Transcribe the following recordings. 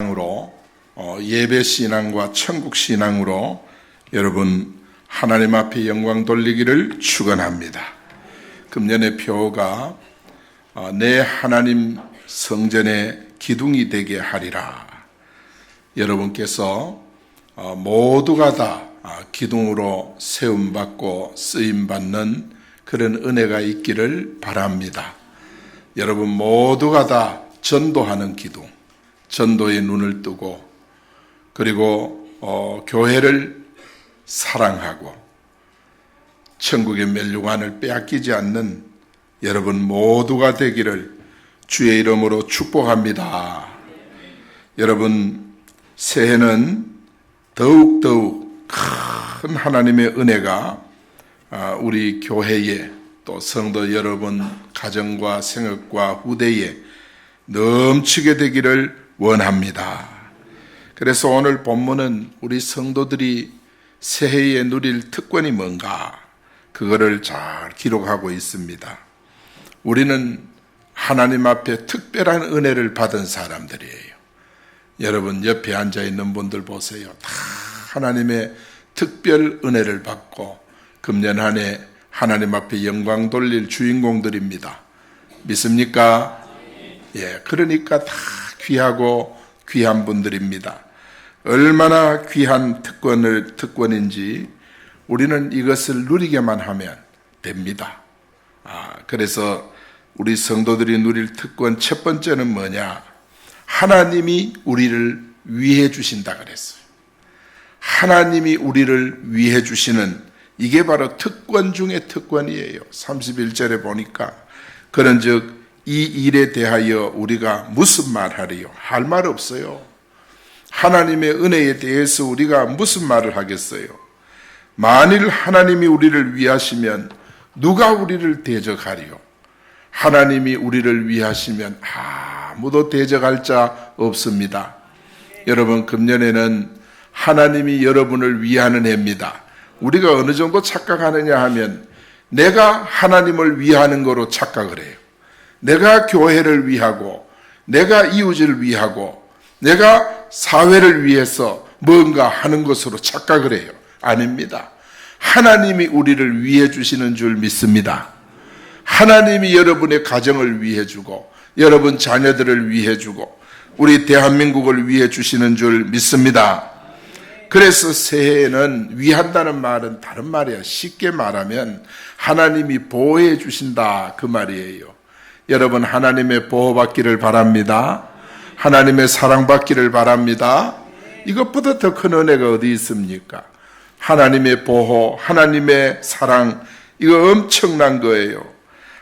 으로 예배 신앙과 천국 신앙으로 여러분 하나님 앞에 영광 돌리기를 축원합니다. 금년의 표가 내 하나님 성전의 기둥이 되게 하리라. 여러분께서 모두가 다 기둥으로 세움받고 쓰임받는 그런 은혜가 있기를 바랍니다. 여러분 모두가 다 전도하는 기둥, 전도의 눈을 뜨고 그리고 교회를 사랑하고 천국의 멸류관을 빼앗기지 않는 여러분 모두가 되기를 주의 이름으로 축복합니다. 여러분 새해는 더욱더욱 큰 하나님의 은혜가 우리 교회에 또 성도 여러분 가정과 생업과 후대에 넘치게 되기를 원합니다. 그래서 오늘 본문은 우리 성도들이 새해에 누릴 특권이 뭔가 그거를 잘 기록하고 있습니다. 우리는 하나님 앞에 특별한 은혜를 받은 사람들이에요. 여러분 옆에 앉아있는 분들 보세요. 다 하나님의 특별 은혜를 받고 금년 한 해 하나님 앞에 영광 돌릴 주인공들입니다. 믿습니까? 예, 그러니까 다 귀하고 귀한 분들입니다. 얼마나 귀한 특권인지 우리는 이것을 누리게만 하면 됩니다. 그래서 우리 성도들이 누릴 특권 첫 번째는 뭐냐? 하나님이 우리를 위해 주신다 그랬어요. 하나님이 우리를 위해 주시는 이게 바로 특권 중의 특권이에요. 31절에 보니까 그런즉 이 일에 대하여 우리가 무슨 말하리요? 할 말 없어요. 하나님의 은혜에 대해서 우리가 무슨 말을 하겠어요? 만일 하나님이 우리를 위하시면 누가 우리를 대적하리요? 하나님이 우리를 위하시면 아무도 대적할 자 없습니다. 여러분 금년에는 하나님이 여러분을 위하는 해입니다. 우리가 어느 정도 착각하느냐 하면 내가 하나님을 위하는 거로 착각을 해요. 내가 교회를 위하고 내가 이웃을 위하고 내가 사회를 위해서 뭔가 하는 것으로 착각을 해요. 아닙니다. 하나님이 우리를 위해 주시는 줄 믿습니다. 하나님이 여러분의 가정을 위해 주고 여러분 자녀들을 위해 주고 우리 대한민국을 위해 주시는 줄 믿습니다. 그래서 새해에는 위한다는 말은 다른 말이에요. 쉽게 말하면 하나님이 보호해 주신다 그 말이에요. 여러분 하나님의 보호받기를 바랍니다. 하나님의 사랑받기를 바랍니다. 이것보다 더 큰 은혜가 어디 있습니까? 하나님의 보호, 하나님의 사랑, 이거 엄청난 거예요.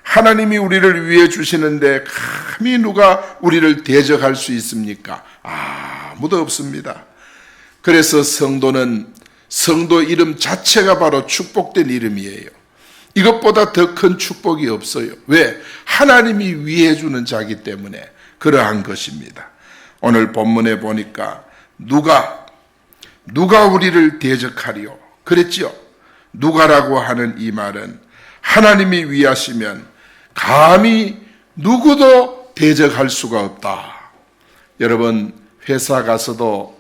하나님이 우리를 위해 주시는데 감히 누가 우리를 대적할 수 있습니까? 아무도 없습니다. 그래서 성도는 성도 이름 자체가 바로 축복된 이름이에요. 이것보다 더 큰 축복이 없어요. 왜? 하나님이 위해 주는 자기 때문에 그러한 것입니다. 오늘 본문에 보니까 누가 우리를 대적하리요? 그랬죠? 누가라고 하는 이 말은 하나님이 위하시면 감히 누구도 대적할 수가 없다. 여러분 회사 가서도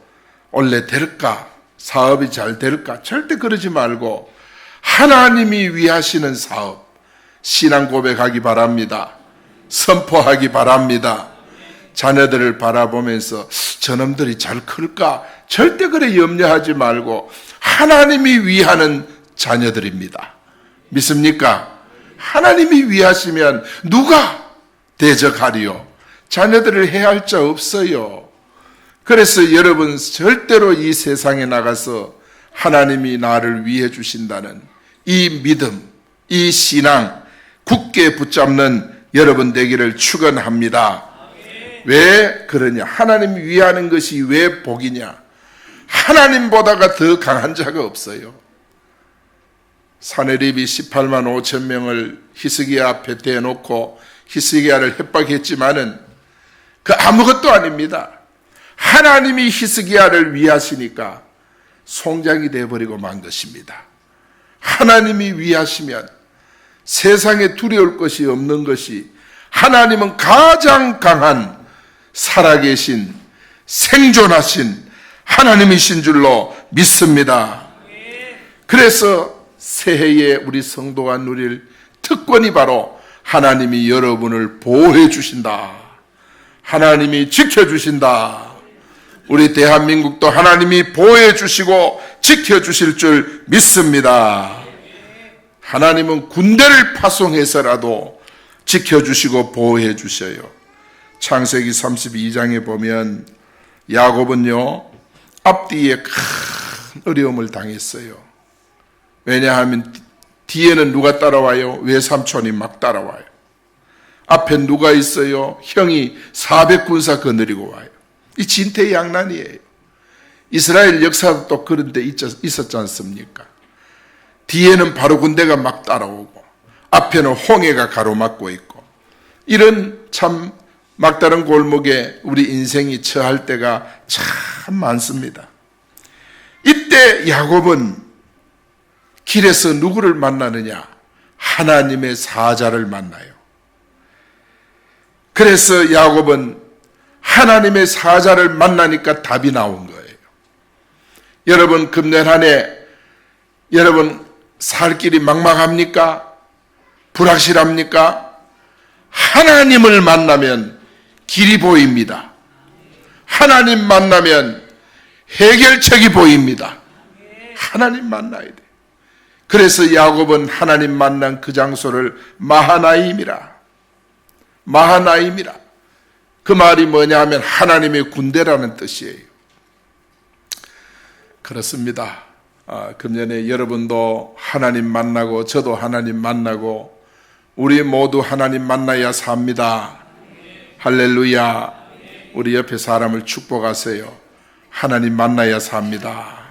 원래 될까? 사업이 잘 될까? 절대 그러지 말고 하나님이 위하시는 사업 신앙 고백하기 바랍니다. 선포하기 바랍니다. 자녀들을 바라보면서 저놈들이 잘 클까? 절대 그래 염려하지 말고 하나님이 위하는 자녀들입니다. 믿습니까? 하나님이 위하시면 누가 대적하리요? 자녀들을 해할 자 없어요. 그래서 여러분 절대로 이 세상에 나가서 하나님이 나를 위해 주신다는 이 믿음, 이 신앙 굳게 붙잡는 여러분 되기를 축원합니다. 왜 그러냐? 하나님 위하는 것이 왜 복이냐? 하나님보다가 더 강한 자가 없어요. 사내립이 18만 5천 명을 히스기야 앞에 대놓고 히스기야를 협박했지만은 그 아무것도 아닙니다. 하나님이 히스기야를 위하시니까 송장이 되어버리고 만 것입니다. 하나님이 위하시면 세상에 두려울 것이 없는 것이 하나님은 가장 강한 살아계신 생존하신 하나님이신 줄로 믿습니다. 그래서 새해에 우리 성도가 누릴 특권이 바로 하나님이 여러분을 보호해 주신다. 하나님이 지켜주신다. 우리 대한민국도 하나님이 보호해 주시고 지켜주실 줄 믿습니다. 하나님은 군대를 파송해서라도 지켜주시고 보호해 주셔요. 창세기 32장에 보면 야곱은요, 앞뒤에 큰 어려움을 당했어요. 왜냐하면 뒤에는 누가 따라와요? 외삼촌이 막 따라와요. 앞에 누가 있어요? 형이 400군사 거느리고 와요. 이 진퇴양난이에요. 이스라엘 역사도 또 그런 데 있었지 않습니까? 뒤에는 바로 군대가 막 따라오고 앞에는 홍해가 가로막고 있고, 이런 참 막다른 골목에 우리 인생이 처할 때가 참 많습니다. 이때 야곱은 길에서 누구를 만나느냐? 하나님의 사자를 만나요. 그래서 야곱은 하나님의 사자를 만나니까 답이 나온 거예요. 여러분, 금년 한 해 여러분 살 길이 막막합니까? 불확실합니까? 하나님을 만나면 길이 보입니다. 하나님 만나면 해결책이 보입니다. 하나님 만나야 돼. 그래서 야곱은 하나님 만난 그 장소를 마하나임이라. 마하나임이라. 그 말이 뭐냐 하면 하나님의 군대라는 뜻이에요. 그렇습니다. 금년에 여러분도 하나님 만나고 저도 하나님 만나고 우리 모두 하나님 만나야 삽니다. 할렐루야. 우리 옆에 사람을 축복하세요. 하나님 만나야 삽니다.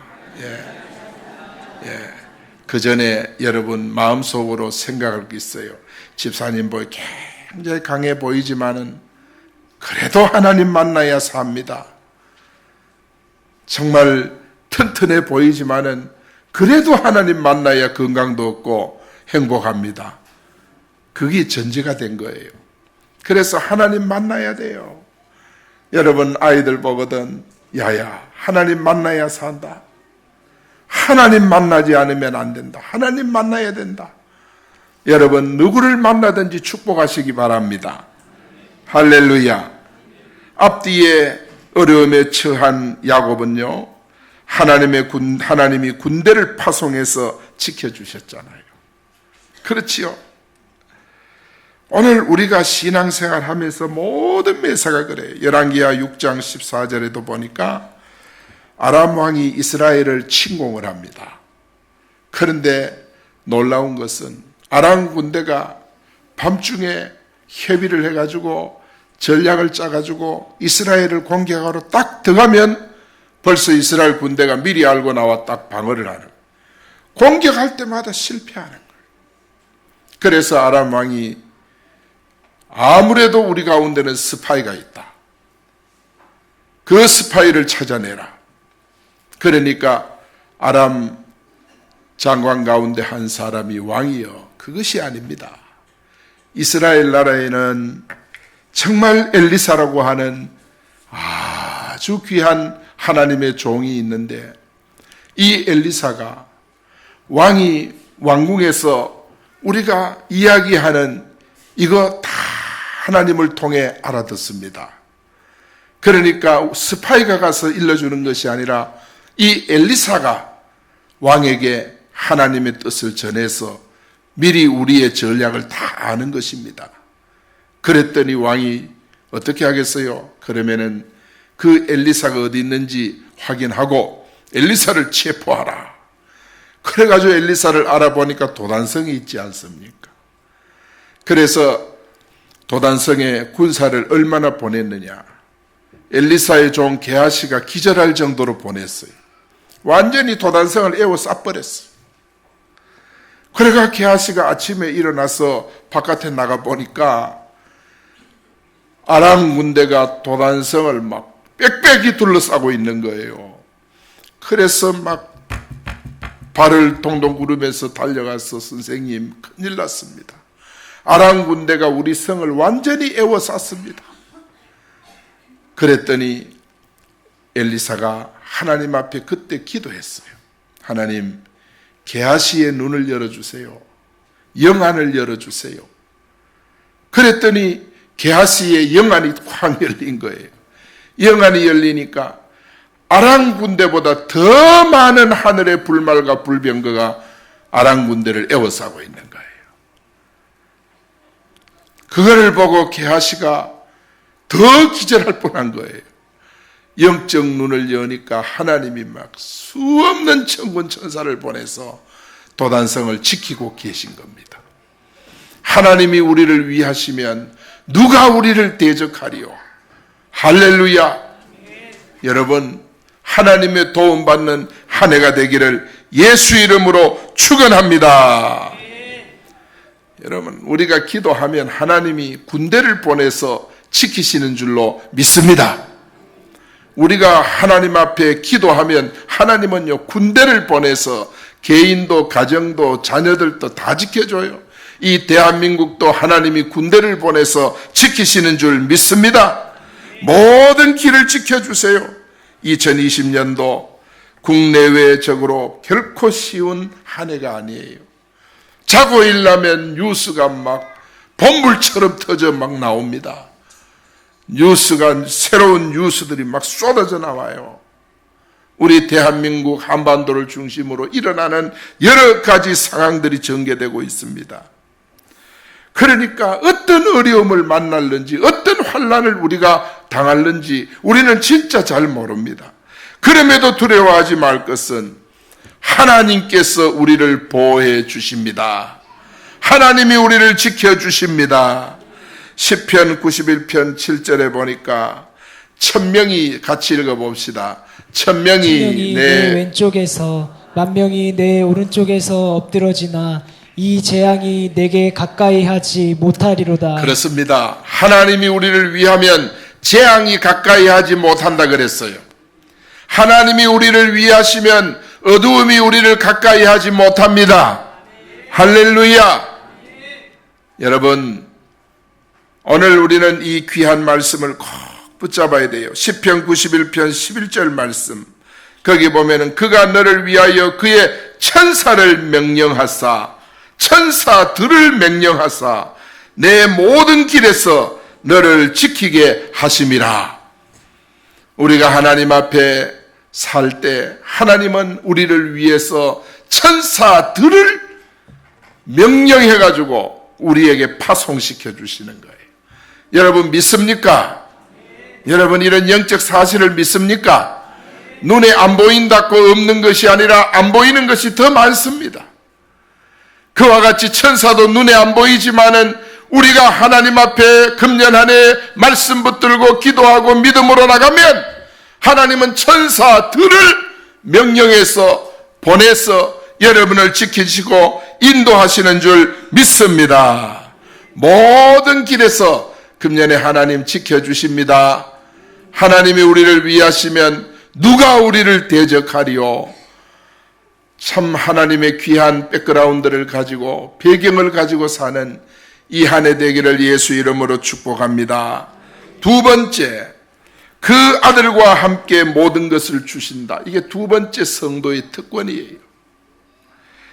그 전에 여러분 마음속으로 생각할 게 있어요. 집사님 보이 굉장히 강해 보이지만은 그래도 하나님 만나야 삽니다. 정말 튼튼해 보이지만은 그래도 하나님 만나야 건강도 얻고 행복합니다. 그게 전제가 된 거예요. 그래서 하나님 만나야 돼요. 여러분 아이들 보거든, 야야 하나님 만나야 산다. 하나님 만나지 않으면 안 된다. 하나님 만나야 된다. 여러분 누구를 만나든지 축복하시기 바랍니다. 할렐루야. 앞뒤에 어려움에 처한 야곱은요, 하나님이 군대를 파송해서 지켜주셨잖아요. 그렇지요. 오늘 우리가 신앙생활 하면서 모든 매사가 그래요. 열왕기하 6장 14절에도 보니까 아람 왕이 이스라엘을 침공을 합니다. 그런데 놀라운 것은 아람 군대가 밤중에 협의를 해가지고 전략을 짜가지고 이스라엘을 공격하러 딱 들어가면 벌써 이스라엘 군대가 미리 알고 나와 딱 방어를 하는 거예요. 공격할 때마다 실패하는 거예요. 그래서 아람 왕이 아무래도 우리 가운데는 스파이가 있다. 그 스파이를 찾아내라. 그러니까 아람 장관 가운데 한 사람이 왕이요, 그것이 아닙니다. 이스라엘 나라에는 정말 엘리사라고 하는 아주 귀한 하나님의 종이 있는데, 이 엘리사가 왕이 왕궁에서 우리가 이야기하는 이거 다 하나님을 통해 알아듣습니다. 그러니까 스파이가 가서 일러주는 것이 아니라 이 엘리사가 왕에게 하나님의 뜻을 전해서 미리 우리의 전략을 다 아는 것입니다. 그랬더니 왕이 어떻게 하겠어요? 그러면은 그 엘리사가 어디 있는지 확인하고 엘리사를 체포하라. 그래가지고 엘리사를 알아보니까 도단성이 있지 않습니까? 그래서 도단성에 군사를 얼마나 보냈느냐. 엘리사의 종 게하시가 기절할 정도로 보냈어요. 완전히 도단성을 에워싸버렸어요. 그래가 게하시가 아침에 일어나서 바깥에 나가 보니까 아람 군대가 도단성을 막 빽빽이 둘러싸고 있는 거예요. 그래서 막 발을 동동 구르면서 달려가서, 선생님 큰일 났습니다. 아람 군대가 우리 성을 완전히 에워쌌습니다. 그랬더니 엘리사가 하나님 앞에 그때 기도했어요. 하나님, 게하시의 눈을 열어주세요. 영안을 열어주세요. 그랬더니 게하시의 영안이 확 열린 거예요. 영안이 열리니까 아람 군대보다 더 많은 하늘의 불말과 불병거가 아람 군대를 에워싸고 있는 거예요. 그거를 보고 게하시가 더 기절할 뻔한 거예요. 영적 눈을 여니까 하나님이 막 수없는 천군 천사를 보내서 도단성을 지키고 계신 겁니다. 하나님이 우리를 위하시면 누가 우리를 대적하리요? 할렐루야. 여러분, 하나님의 도움받는 한 해가 되기를 예수 이름으로 축원합니다. 여러분, 우리가 기도하면 하나님이 군대를 보내서 지키시는 줄로 믿습니다. 우리가 하나님 앞에 기도하면 하나님은요, 군대를 보내서 개인도 가정도 자녀들도 다 지켜줘요. 이 대한민국도 하나님이 군대를 보내서 지키시는 줄 믿습니다. 모든 길을 지켜주세요. 2020년도 국내외적으로 결코 쉬운 한 해가 아니에요. 자고 일어나면 뉴스가 막 bom불처럼 터져 막 나옵니다. 뉴스가, 새로운 뉴스들이 막 쏟아져 나와요. 우리 대한민국 한반도를 중심으로 일어나는 여러 가지 상황들이 전개되고 있습니다. 그러니까 어떤 어려움을 만날는지, 어떤 환난을 우리가 당할는지 우리는 진짜 잘 모릅니다. 그럼에도 두려워하지 말 것은 하나님께서 우리를 보호해 주십니다. 하나님이 우리를 지켜주십니다. 시편 91편 7절에 보니까 1000명이 같이 읽어봅시다. 1000명이 내 왼쪽에서 10,000명이 내 오른쪽에서 엎드러지나 이 재앙이 내게 가까이 하지 못하리로다. 그렇습니다. 하나님이 우리를 위하면 재앙이 가까이 하지 못한다 그랬어요. 하나님이 우리를 위하시면 어두움이 우리를 가까이 하지 못합니다. 할렐루야. 여러분, 오늘 우리는 이 귀한 말씀을 꼭 붙잡아야 돼요. 시편 91편 11절 말씀, 거기 보면은 그가 너를 위하여 그의 천사를 명령하사 천사들을 명령하사 내 모든 길에서 너를 지키게 하심이라. 우리가 하나님 앞에 살 때 하나님은 우리를 위해서 천사들을 명령해가지고 우리에게 파송시켜 주시는 거예요. 여러분 믿습니까? 여러분 이런 영적 사실을 믿습니까? 눈에 안 보인다고 없는 것이 아니라 안 보이는 것이 더 많습니다. 그와 같이 천사도 눈에 안 보이지만은 우리가 하나님 앞에 금년 한 해 말씀 붙들고 기도하고 믿음으로 나가면 하나님은 천사들을 명령해서 보내서 여러분을 지키시고 인도하시는 줄 믿습니다. 모든 길에서 금년에 하나님 지켜주십니다. 하나님이 우리를 위하시면 누가 우리를 대적하리요? 참 하나님의 귀한 백그라운드를 가지고 배경을 가지고 사는 이 한 해 되기를 예수 이름으로 축복합니다. 두 번째, 그 아들과 함께 모든 것을 주신다. 이게 두 번째 성도의 특권이에요.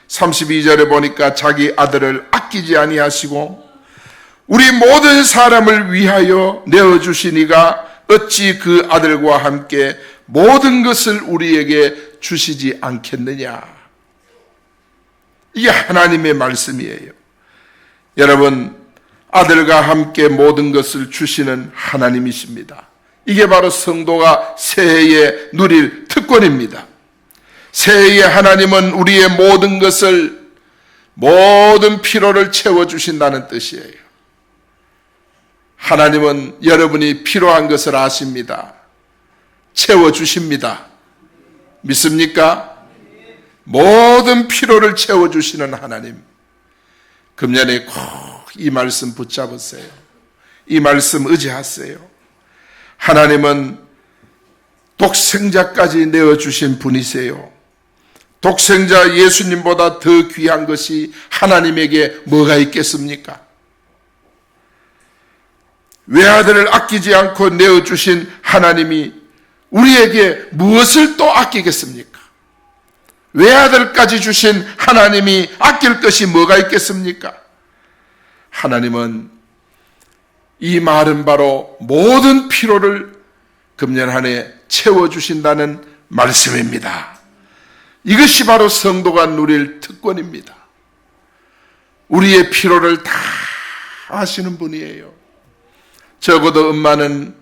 32절에 보니까 자기 아들을 아끼지 아니하시고 우리 모든 사람을 위하여 내어주시니가 어찌 그 아들과 함께 모든 것을 우리에게 주시지 않겠느냐. 이게 하나님의 말씀이에요. 여러분, 아들과 함께 모든 것을 주시는 하나님이십니다. 이게 바로 성도가 새해에 누릴 특권입니다. 새해에 하나님은 우리의 모든 것을, 모든 필요를 채워주신다는 뜻이에요. 하나님은 여러분이 필요한 것을 아십니다. 채워주십니다. 믿습니까? 모든 필요를 채워주시는 하나님. 금년에 꼭 이 말씀 붙잡으세요. 이 말씀 의지하세요. 하나님은 독생자까지 내어주신 분이세요. 독생자 예수님보다 더 귀한 것이 하나님에게 뭐가 있겠습니까? 외아들을 아끼지 않고 내어주신 하나님이 우리에게 무엇을 또 아끼겠습니까? 외아들까지 주신 하나님이 아낄 것이 뭐가 있겠습니까? 하나님은 이 말은 바로 모든 필요를 금년 한 해 채워주신다는 말씀입니다. 이것이 바로 성도가 누릴 특권입니다. 우리의 필요를 다 아시는 분이에요. 적어도 엄마는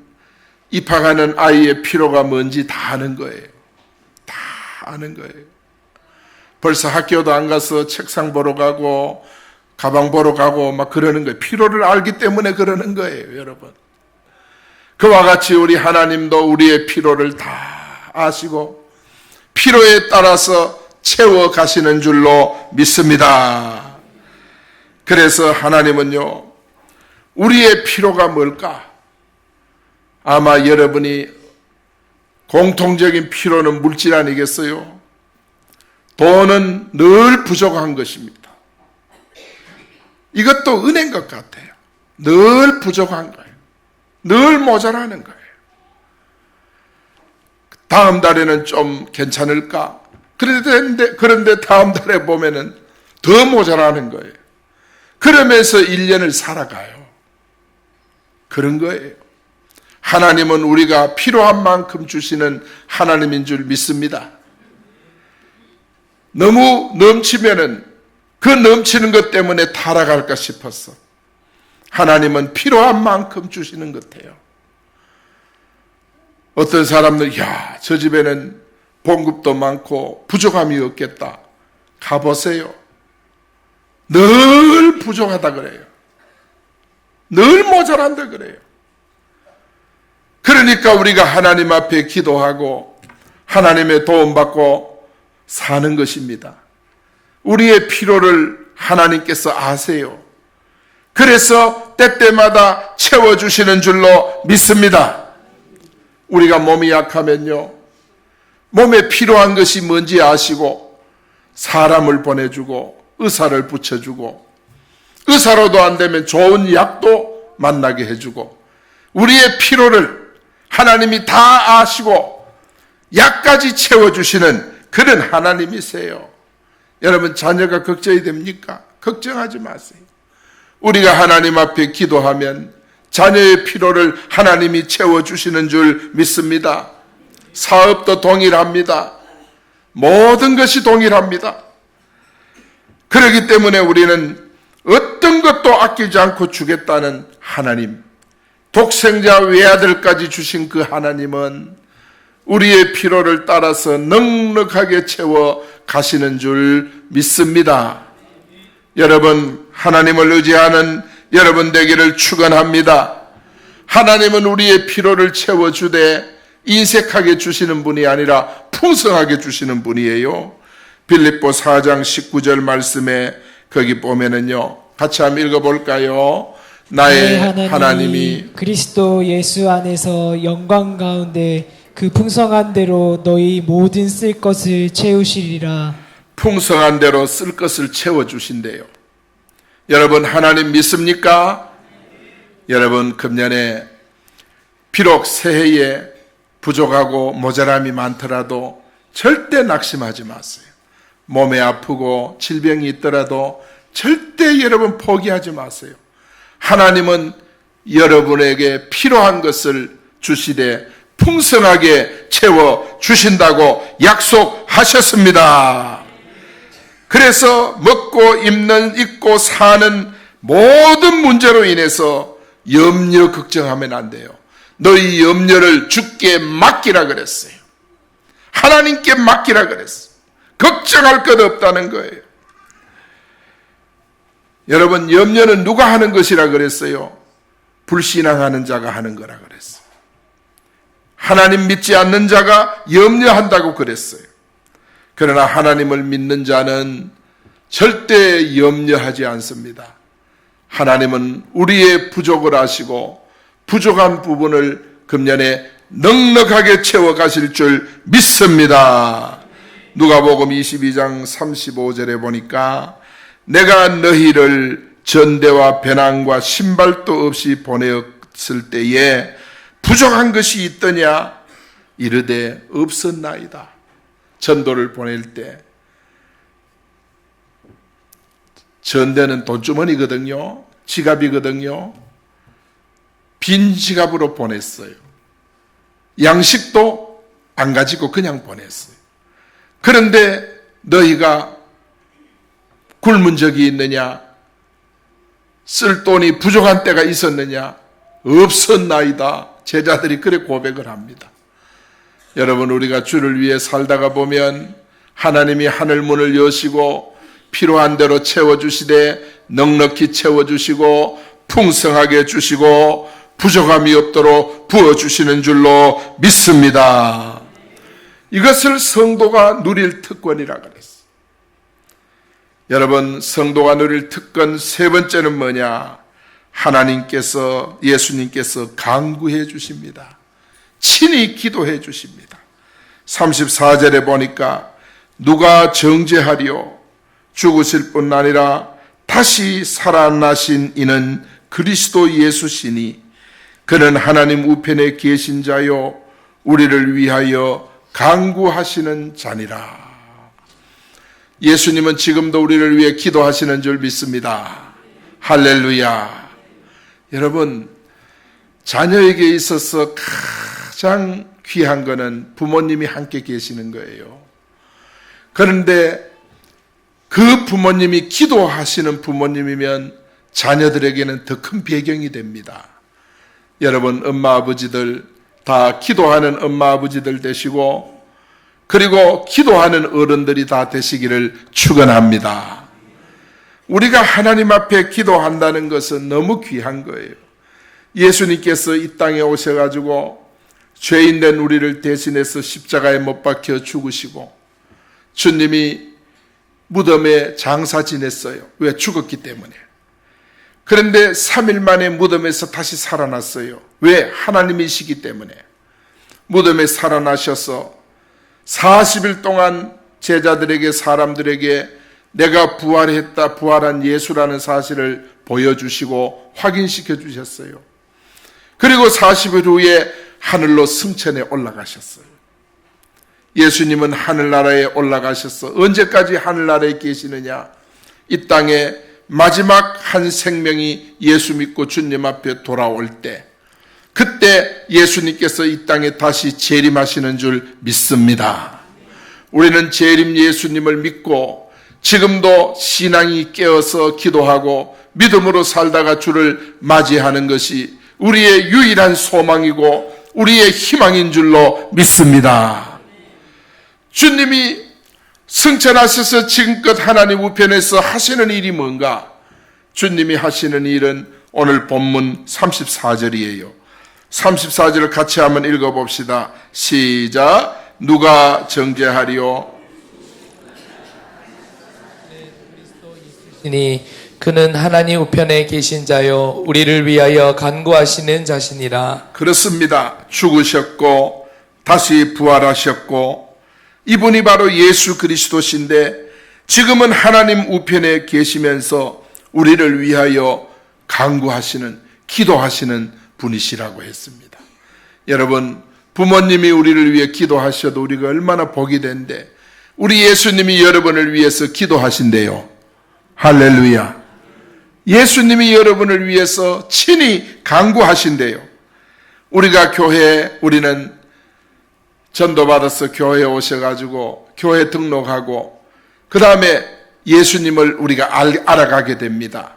입학하는 아이의 필요가 뭔지 다 아는 거예요. 다 아는 거예요. 벌써 학교도 안 가서 책상 보러 가고 가방 보러 가고 막 그러는 거예요. 필요를 알기 때문에 그러는 거예요, 여러분. 그와 같이 우리 하나님도 우리의 필요를 다 아시고 필요에 따라서 채워 가시는 줄로 믿습니다. 그래서 하나님은요, 우리의 필요가 뭘까? 아마 여러분이 공통적인 필요는 물질 아니겠어요? 돈은 늘 부족한 것입니다. 이것도 은혜인 것 같아요. 늘 부족한 거예요. 늘 모자라는 거예요. 다음 달에는 좀 괜찮을까? 그런데 다음 달에 보면은 더 모자라는 거예요. 그러면서 1년을 살아가요. 그런 거예요. 하나님은 우리가 필요한 만큼 주시는 하나님인 줄 믿습니다. 너무 넘치면은 그 넘치는 것 때문에 타락할까 싶어서 하나님은 필요한 만큼 주시는 것 같아요. 어떤 사람들, 야, 저 집에는 봉급도 많고 부족함이 없겠다. 가보세요. 늘 부족하다 그래요. 늘 모자란다 그래요. 그러니까 우리가 하나님 앞에 기도하고 하나님의 도움받고 사는 것입니다. 우리의 필요를 하나님께서 아세요. 그래서 때때마다 채워주시는 줄로 믿습니다. 우리가 몸이 약하면요, 몸에 필요한 것이 뭔지 아시고 사람을 보내주고 의사를 붙여주고 의사로도 안 되면 좋은 약도 만나게 해주고 우리의 필요를 하나님이 다 아시고 약까지 채워주시는 그런 하나님이세요. 여러분, 자녀가 걱정이 됩니까? 걱정하지 마세요. 우리가 하나님 앞에 기도하면 자녀의 필요를 하나님이 채워주시는 줄 믿습니다. 사업도 동일합니다. 모든 것이 동일합니다. 그렇기 때문에 우리는 어떤 것도 아끼지 않고 주겠다는 하나님, 독생자 외아들까지 주신 그 하나님은 우리의 필요를 따라서 넉넉하게 채워 가시는 줄 믿습니다. 여러분, 하나님을 의지하는 여러분 되기를 축원합니다. 하나님은 우리의 필요를 채워주되 인색하게 주시는 분이 아니라 풍성하게 주시는 분이에요. 빌립보 4장 19절 말씀에 거기 보면은요, 같이 한번 읽어볼까요? 나의 하나님이 그리스도 예수 안에서 영광 가운데 그 풍성한 대로 너희 모든 쓸 것을 채우시리라. 풍성한 대로 쓸 것을 채워주신대요. 여러분, 하나님 믿습니까? 여러분, 금년에 비록 새해에 부족하고 모자람이 많더라도 절대 낙심하지 마세요. 몸에 아프고 질병이 있더라도 절대 여러분 포기하지 마세요. 하나님은 여러분에게 필요한 것을 주시되 풍성하게 채워주신다고 약속하셨습니다. 그래서 먹고 입고 사는 모든 문제로 인해서 염려 걱정하면 안 돼요. 너희 염려를 주께 맡기라 그랬어요. 하나님께 맡기라 그랬어요. 걱정할 것 없다는 거예요. 여러분, 염려는 누가 하는 것이라 그랬어요? 불신앙하는 자가 하는 거라 그랬어요. 하나님 믿지 않는 자가 염려한다고 그랬어요. 그러나 하나님을 믿는 자는 절대 염려하지 않습니다. 하나님은 우리의 부족을 아시고 부족한 부분을 금년에 넉넉하게 채워가실 줄 믿습니다. 누가복음 22장 35절에 보니까 내가 너희를 전대와 배낭과 신발도 없이 보내었을 때에 부족한 것이 있더냐? 이르되 없었나이다. 전도를 보낼 때 전대는 돈주머니거든요. 지갑이거든요. 빈 지갑으로 보냈어요. 양식도 안 가지고 그냥 보냈어요. 그런데 너희가 굶은 적이 있느냐? 쓸 돈이 부족한 때가 있었느냐? 없었나이다. 제자들이 그렇게 고백을 합니다. 여러분, 우리가 주를 위해 살다가 보면 하나님이 하늘 문을 여시고 필요한 대로 채워주시되 넉넉히 채워주시고 풍성하게 주시고 부족함이 없도록 부어주시는 줄로 믿습니다. 이것을 성도가 누릴 특권이라 그랬어요. 여러분, 성도가 누릴 특권 세 번째는 뭐냐? 하나님께서, 예수님께서 간구해 주십니다. 친히 기도해 주십니다. 34절에 보니까 누가 정죄하리요? 죽으실 뿐 아니라 다시 살아나신 이는 그리스도 예수시니 그는 하나님 우편에 계신 자요 우리를 위하여 간구하시는 자니라. 예수님은 지금도 우리를 위해 기도하시는 줄 믿습니다. 할렐루야. 여러분, 자녀에게 있어서 가장 귀한 것은 부모님이 함께 계시는 거예요. 그런데 그 부모님이 기도하시는 부모님이면 자녀들에게는 더 큰 배경이 됩니다. 여러분, 엄마 아버지들 다 기도하는 엄마 아버지들 되시고, 그리고 기도하는 어른들이 다 되시기를 축원합니다. 우리가 하나님 앞에 기도한다는 것은 너무 귀한 거예요. 예수님께서 이 땅에 오셔가지고 죄인된 우리를 대신해서 십자가에 못 박혀 죽으시고, 주님이 무덤에 장사 지냈어요. 왜? 죽었기 때문에. 그런데 3일 만에 무덤에서 다시 살아났어요. 왜? 하나님이시기 때문에. 무덤에 살아나셔서 40일 동안 제자들에게, 사람들에게 내가 부활했다, 부활한 예수라는 사실을 보여주시고 확인시켜 주셨어요. 그리고 40일 후에 하늘로 승천해 올라가셨어요. 예수님은 하늘나라에 올라가셔서 언제까지 하늘나라에 계시느냐? 이 땅에 마지막 한 생명이 예수 믿고 주님 앞에 돌아올 때, 그때 예수님께서 이 땅에 다시 재림하시는 줄 믿습니다. 우리는 재림 예수님을 믿고 지금도 신앙이 깨어서 기도하고 믿음으로 살다가 주를 맞이하는 것이 우리의 유일한 소망이고 우리의 희망인 줄로 믿습니다. 주님이 승천하셔서 지금껏 하나님 우편에서 하시는 일이 뭔가? 주님이 하시는 일은 오늘 본문 34절이에요. 34절을 같이 한번 읽어봅시다. 시작. 누가 정죄하리요? 그는 하나님 우편에 계신 자요 우리를 위하여 간구하시는 자시니라. 그렇습니다. 죽으셨고 다시 부활하셨고 이분이 바로 예수 그리스도신데 지금은 하나님 우편에 계시면서 우리를 위하여 간구하시는, 기도하시는 분이시라고 했습니다. 여러분, 부모님이 우리를 위해 기도하셔도 우리가 얼마나 복이 된데 우리 예수님이 여러분을 위해서 기도하신대요. 할렐루야. 예수님이 여러분을 위해서 친히 간구하신대요. 우리가 우리는 전도받아서 교회에 오셔가지고 교회 등록하고 그 다음에 예수님을 우리가 알아가게 됩니다.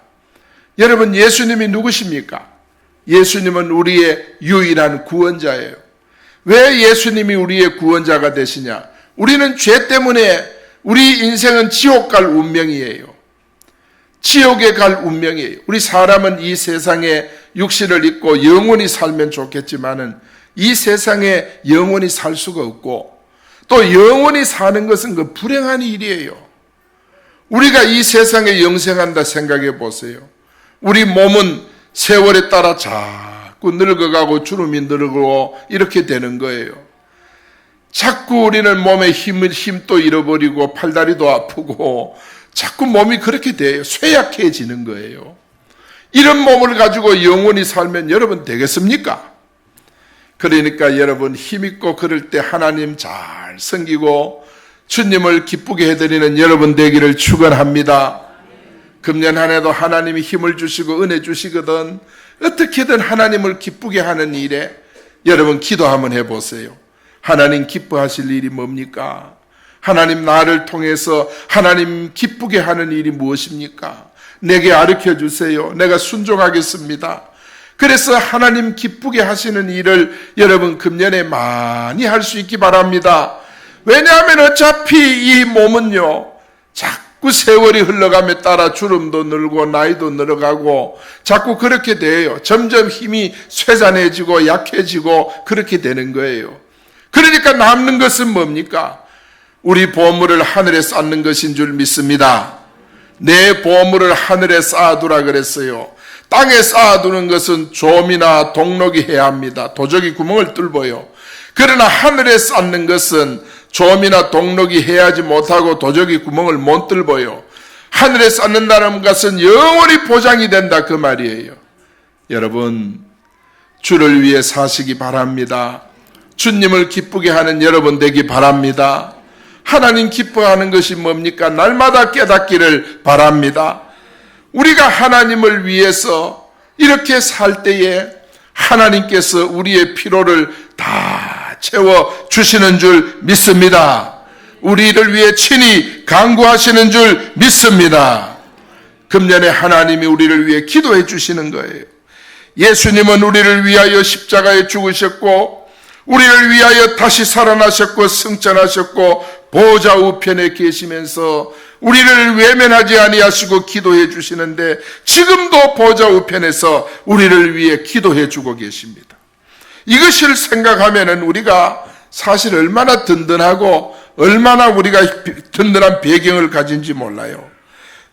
여러분, 예수님이 누구십니까? 예수님은 우리의 유일한 구원자예요. 왜 예수님이 우리의 구원자가 되시냐? 우리는 죄 때문에 우리 인생은 지옥 갈 운명이에요. 지옥에 갈 운명이에요. 우리 사람은 이 세상에 육신을 입고 영원히 살면 좋겠지만은 이 세상에 영원히 살 수가 없고 또 영원히 사는 것은 그 불행한 일이에요. 우리가 이 세상에 영생한다 생각해 보세요. 우리 몸은 세월에 따라 자꾸 늙어가고 주름이 늘고 이렇게 되는 거예요. 자꾸 우리는 몸에 힘도 잃어버리고 팔다리도 아프고 자꾸 몸이 그렇게 돼요. 쇠약해지는 거예요. 이런 몸을 가지고 영원히 살면 여러분 되겠습니까? 그러니까 여러분 힘있고 그럴 때 하나님 잘 섬기고 주님을 기쁘게 해드리는 여러분 되기를 축원합니다. 금년 한 해도 하나님이 힘을 주시고 은혜 주시거든 어떻게든 하나님을 기쁘게 하는 일에 여러분 기도 한번 해보세요. 하나님 기뻐하실 일이 뭡니까? 하나님 나를 통해서 하나님 기쁘게 하는 일이 무엇입니까? 내게 가르쳐 주세요. 내가 순종하겠습니다. 그래서 하나님 기쁘게 하시는 일을 여러분 금년에 많이 할 수 있기 바랍니다. 왜냐하면 어차피 이 몸은요 자꾸 세월이 흘러감에 따라 주름도 늘고 나이도 늘어가고 자꾸 그렇게 돼요. 점점 힘이 쇠잔해지고 약해지고 그렇게 되는 거예요. 그러니까 남는 것은 뭡니까? 우리 보물을 하늘에 쌓는 것인 줄 믿습니다. 내 보물을 하늘에 쌓아두라 그랬어요. 땅에 쌓아두는 것은 좀이나 동록이 해야 합니다. 도적이 구멍을 뚫어요. 그러나 하늘에 쌓는 것은 좀이나 동록이 해야지 못하고 도적이 구멍을 못 뚫어요. 하늘에 쌓는다는 것은 영원히 보장이 된다 그 말이에요. 여러분 주를 위해 사시기 바랍니다. 주님을 기쁘게 하는 여러분 되기 바랍니다. 하나님 기뻐하는 것이 뭡니까? 날마다 깨닫기를 바랍니다. 우리가 하나님을 위해서 이렇게 살 때에 하나님께서 우리의 필요를 다 채워주시는 줄 믿습니다. 우리를 위해 친히 간구하시는 줄 믿습니다. 금년에 하나님이 우리를 위해 기도해 주시는 거예요. 예수님은 우리를 위하여 십자가에 죽으셨고 우리를 위하여 다시 살아나셨고 승천하셨고 보좌 우편에 계시면서 우리를 외면하지 아니하시고 기도해 주시는데 지금도 보좌 우편에서 우리를 위해 기도해 주고 계십니다. 이것을 생각하면은 우리가 사실 얼마나 든든하고 얼마나 우리가 든든한 배경을 가진지 몰라요.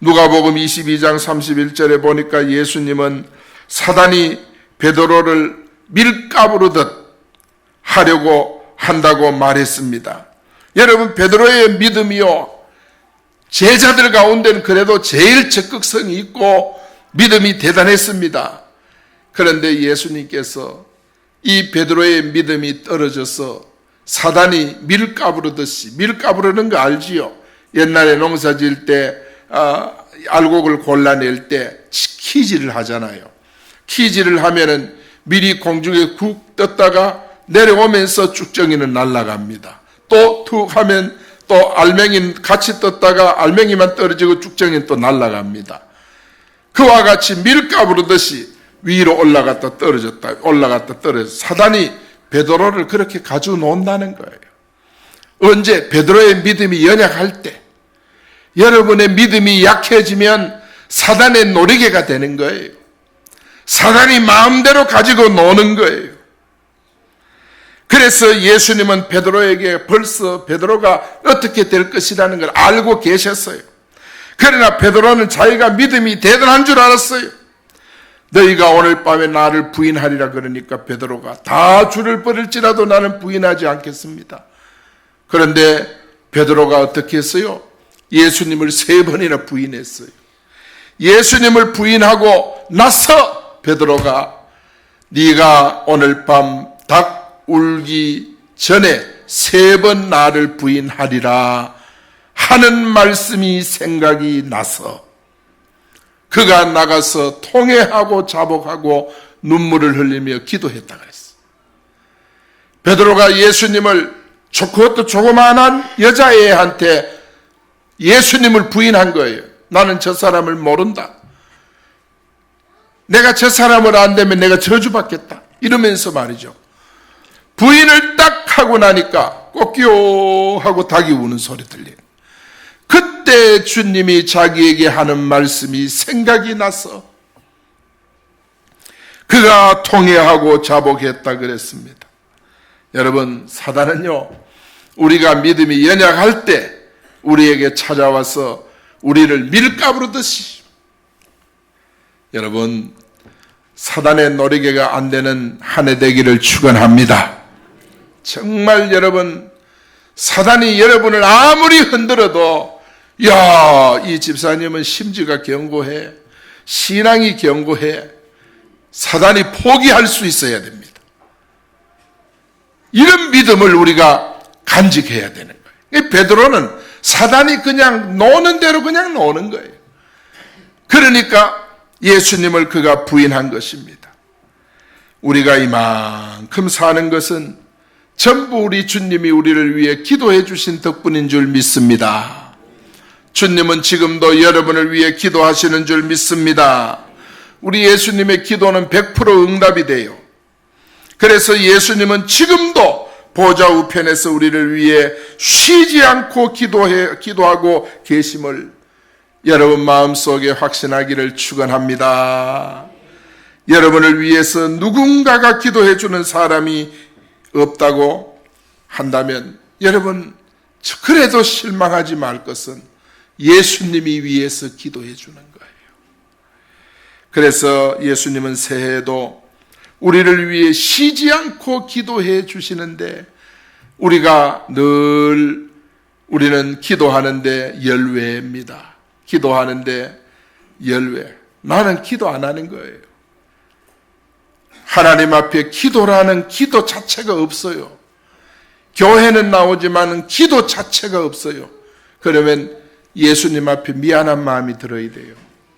누가복음 22장 31절에 보니까 예수님은 사단이 베드로를 밀가부르듯 하려고 한다고 말했습니다. 여러분 베드로의 믿음이요 제자들 가운데는 그래도 제일 적극성이 있고 믿음이 대단했습니다. 그런데 예수님께서 이 베드로의 믿음이 떨어져서 사단이 밀가부르듯이, 밀가부르는 거 알지요? 옛날에 농사 지을 때 알곡을 골라낼 때 키질을 하잖아요. 키질을 하면은 밀이 공중에 국 떴다가 내려오면서 쭉정이는 날아갑니다. 또 툭 하면 또 알맹이 같이 떴다가 알맹이만 떨어지고 쭉정이는 또 날아갑니다. 그와 같이 밀가부르듯이 위로 올라갔다 떨어졌다 올라갔다 떨어졌다. 사단이 베드로를 그렇게 가지고 논다는 거예요. 언제? 베드로의 믿음이 연약할 때, 여러분의 믿음이 약해지면 사단의 노리개가 되는 거예요. 사단이 마음대로 가지고 노는 거예요. 그래서 예수님은 베드로에게 벌써 베드로가 어떻게 될 것이라는 걸 알고 계셨어요. 그러나 베드로는 자기가 믿음이 대단한 줄 알았어요. 너희가 오늘 밤에 나를 부인하리라 그러니까 베드로가 다 주를 버릴지라도 나는 부인하지 않겠습니다. 그런데 베드로가 어떻게 했어요? 예수님을 3번이나 부인했어요. 예수님을 부인하고 나서 베드로가 네가 오늘 밤 닭 울기 전에 3번 나를 부인하리라 하는 말씀이 생각이 나서 그가 나가서 통회하고 자복하고 눈물을 흘리며 기도했다 그랬어. 베드로가 예수님을 그것도 조그마한 여자애한테 예수님을 부인한 거예요. 나는 저 사람을 모른다. 내가 저 사람을 안 되면 내가 저주받겠다. 이러면서 말이죠. 부인을 딱 하고 나니까 꼬끼요 하고 닭이 우는 소리 들려요. 그때 주님이 자기에게 하는 말씀이 생각이 나서 그가 통회하고 자복했다 그랬습니다. 여러분 사단은요 우리가 믿음이 연약할 때 우리에게 찾아와서 우리를 밀가부르듯이 여러분 사단의 노리개가 안 되는 한 해 되기를 축원합니다. 정말 여러분 사단이 여러분을 아무리 흔들어도 야, 이 집사님은 심지가 견고해. 신앙이 견고해. 사단이 포기할 수 있어야 됩니다. 이런 믿음을 우리가 간직해야 되는 거예요. 베드로는 사단이 그냥 노는 대로 그냥 노는 거예요. 그러니까 예수님을 그가 부인한 것입니다. 우리가 이만큼 사는 것은 전부 우리 주님이 우리를 위해 기도해 주신 덕분인 줄 믿습니다. 주님은 지금도 여러분을 위해 기도하시는 줄 믿습니다. 우리 예수님의 기도는 100% 응답이 돼요. 그래서 예수님은 지금도 보좌 우편에서 우리를 위해 쉬지 않고 기도하고 계심을 여러분 마음속에 확신하기를 축원합니다. 여러분을 위해서 누군가가 기도해 주는 사람이 없다고 한다면 여러분 그래도 실망하지 말 것은 예수님이 위해서 기도해 주는 거예요. 그래서 예수님은 새해에도 우리를 위해 쉬지 않고 기도해 주시는데 우리는 기도하는데 열외입니다. 기도하는데 열외. 나는 기도 안 하는 거예요. 하나님 앞에 기도라는 기도 자체가 없어요. 교회는 나오지만 기도 자체가 없어요. 그러면 예수님 앞에 미안한 마음이 들어야 돼요.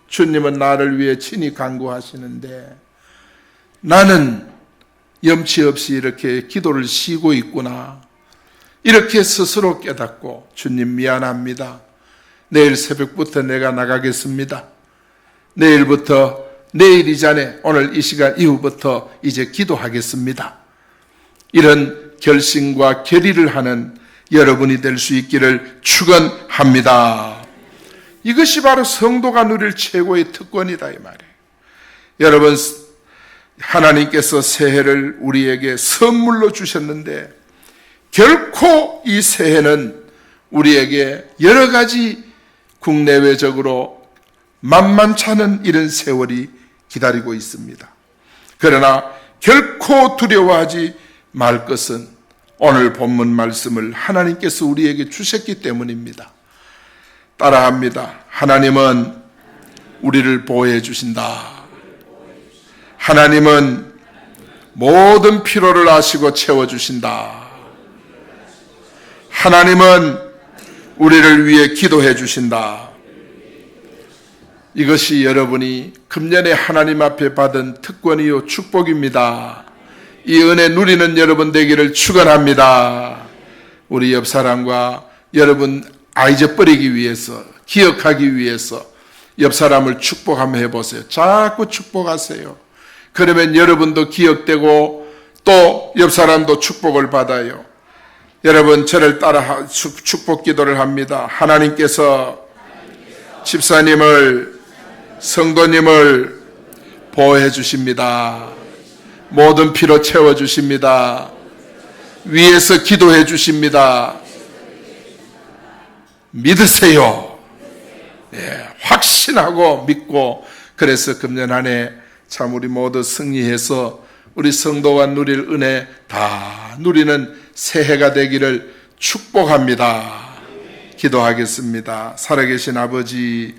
주님은 나를 위해 친히 간구하시는데 나는 염치 없이 이렇게 기도를 쉬고 있구나. 이렇게 스스로 깨닫고 주님 미안합니다. 내일 새벽부터 내가 나가겠습니다. 내일 이전에 오늘 이 시간 이후부터 이제 기도하겠습니다. 이런 결심과 결의를 하는 여러분이 될 수 있기를 축원합니다. 이것이 바로 성도가 누릴 최고의 특권이다 이 말이에요. 여러분 하나님께서 새해를 우리에게 선물로 주셨는데 결코 이 새해는 우리에게 여러 가지 국내외적으로 만만찮은 이런 세월이 기다리고 있습니다. 그러나 결코 두려워하지 말 것은 오늘 본문 말씀을 하나님께서 우리에게 주셨기 때문입니다. 따라합니다. 하나님은 우리를 보호해 주신다. 하나님은 모든 피로를 아시고 채워주신다. 하나님은 우리를 위해 기도해 주신다. 이것이 여러분이 금년에 하나님 앞에 받은 특권이요 축복입니다. 이 은혜 누리는 여러분 되기를 축원합니다. 우리 옆 사람과 여러분 잊어버리기 위해서, 기억하기 위해서 옆 사람을 축복 한번 해보세요. 자꾸 축복하세요. 그러면 여러분도 기억되고 또 옆 사람도 축복을 받아요. 여러분 저를 따라 축복 기도를 합니다. 하나님께서 집사님을, 성도님을 보호해 주십니다. 모든 피로 채워 주십니다. 위에서 기도해 주십니다. 믿으세요. 예, 확신하고 믿고 그래서 금년 한 해 참 우리 모두 승리해서 우리 성도가 누릴 은혜 다 누리는 새해가 되기를 축복합니다. 기도하겠습니다. 살아계신 아버지